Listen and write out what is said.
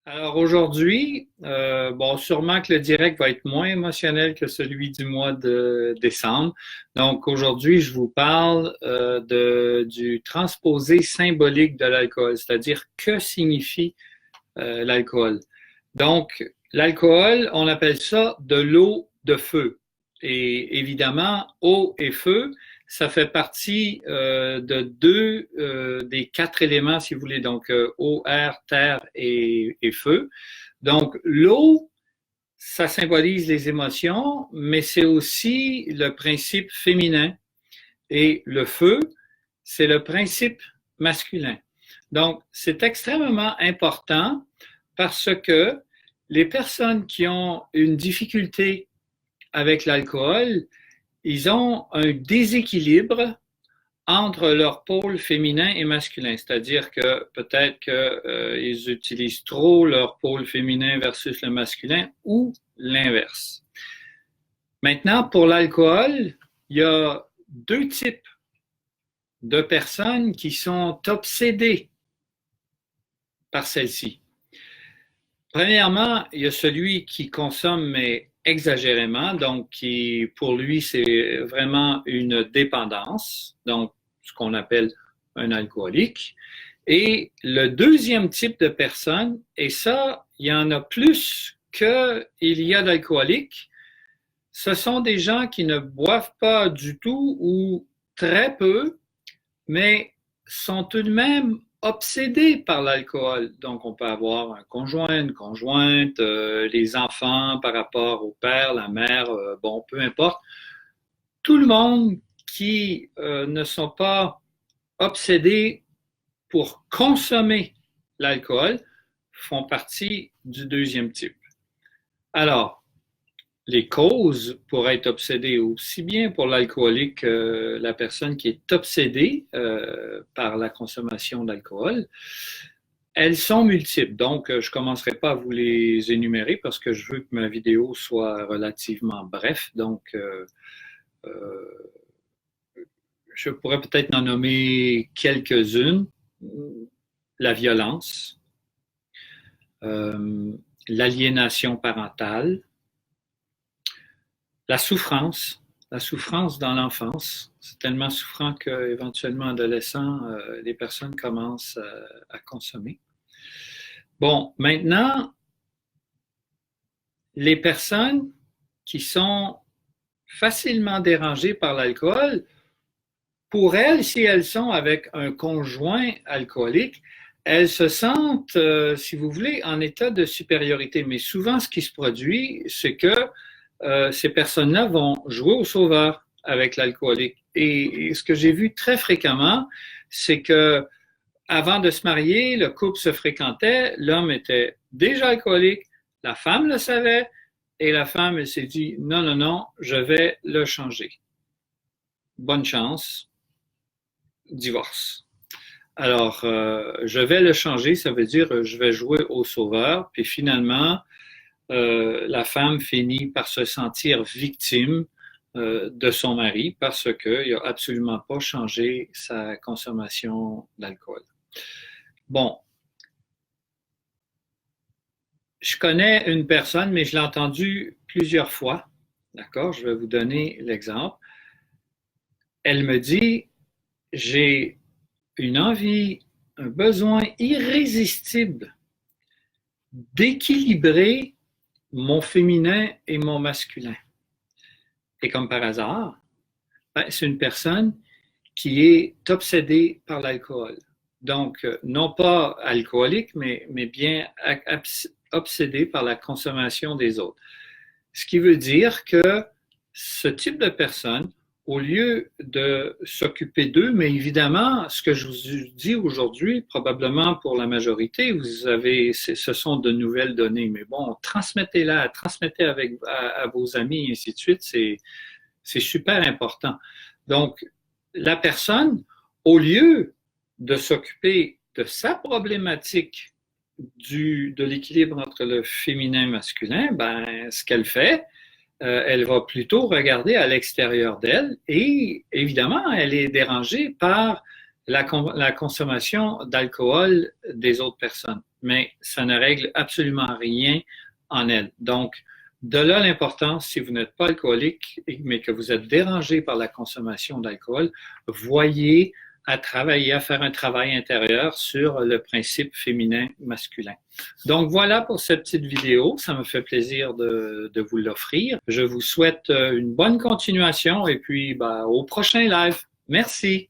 Alors aujourd'hui, bon, sûrement que le direct va être moins émotionnel que celui du mois de décembre. Donc aujourd'hui, je vous parle du transposé symbolique de l'alcool, c'est-à-dire que signifie l'alcool. Donc l'alcool, on appelle ça de l'eau de feu. Et évidemment, eau et feu, ça fait partie de deux des quatre éléments, si vous voulez, donc eau, air, terre et feu. Donc, l'eau, ça symbolise les émotions, mais c'est aussi le principe féminin. Et le feu, c'est le principe masculin. Donc, c'est extrêmement important parce que les personnes qui ont une difficulté avec l'alcool, ils ont un déséquilibre entre leur pôle féminin et masculin, c'est-à-dire que peut-être qu'ils utilisent trop leur pôle féminin versus le masculin ou l'inverse. Maintenant, pour l'alcool, il y a deux types de personnes qui sont obsédées par celle-ci. Premièrement, il y a celui qui consomme mais exagérément, donc qui pour lui c'est vraiment une dépendance, donc ce qu'on appelle un alcoolique. Et le deuxième type de personne, et ça, il y en a plus qu'il y a d'alcooliques, ce sont des gens qui ne boivent pas du tout ou très peu, mais sont tout de même obsédés par l'alcool. Donc, on peut avoir un conjoint, une conjointe, les enfants par rapport au père, la mère, bon, peu importe. Tout le monde qui ne sont pas obsédés pour consommer l'alcool font partie du deuxième type. Alors, les causes pour être obsédé, aussi bien pour l'alcoolique que la personne qui est obsédée par la consommation d'alcool, elles sont multiples. Donc, je ne commencerai pas à vous les énumérer parce que je veux que ma vidéo soit relativement bref. Donc, je pourrais peut-être en nommer quelques-unes. La violence, l'aliénation parentale, la souffrance dans l'enfance. C'est tellement souffrant qu'éventuellement, adolescent, les personnes commencent à consommer. Bon, maintenant, les personnes qui sont facilement dérangées par l'alcool, pour elles, si elles sont avec un conjoint alcoolique, elles se sentent, si vous voulez, en état de supériorité. Mais souvent, ce qui se produit, c'est que ces personnes-là vont jouer au sauveur avec l'alcoolique. Et ce que j'ai vu très fréquemment, c'est que avant de se marier, le couple se fréquentait, l'homme était déjà alcoolique, la femme le savait, et la femme, elle s'est dit, non, non, non, je vais le changer. Bonne chance, divorce. Alors, je vais le changer, ça veut dire je vais jouer au sauveur, puis finalement, la femme finit par se sentir victime de son mari parce qu'il n'a absolument pas changé sa consommation d'alcool. Bon, je connais une personne, mais je l'ai entendue plusieurs fois. D'accord? Je vais vous donner l'exemple. Elle me dit, j'ai une envie, un besoin irrésistible d'équilibrer mon féminin et mon masculin. Et comme par hasard, c'est une personne qui est obsédée par l'alcool. Donc, non pas alcoolique, mais bien obsédée par la consommation des autres. Ce qui veut dire que ce type de personne, au lieu de s'occuper d'eux, mais évidemment, ce que je vous dis aujourd'hui, probablement pour la majorité, vous avez, ce sont de nouvelles données, mais bon, transmettez-la, transmettez à vos amis, et ainsi de suite, c'est super important. Donc, la personne, au lieu de s'occuper de sa problématique de l'équilibre entre le féminin et le masculin, ben, ce qu'elle fait, elle va plutôt regarder à l'extérieur d'elle et évidemment, elle est dérangée par la consommation d'alcool des autres personnes. mais ça ne règle absolument rien en elle. Donc, de là l'importance, si vous n'êtes pas alcoolique, mais que vous êtes dérangé par la consommation d'alcool, voyez à travailler, à faire un travail intérieur sur le principe féminin-masculin. Donc voilà pour cette petite vidéo, ça me fait plaisir de vous l'offrir. Je vous souhaite une bonne continuation et puis au prochain live. Merci.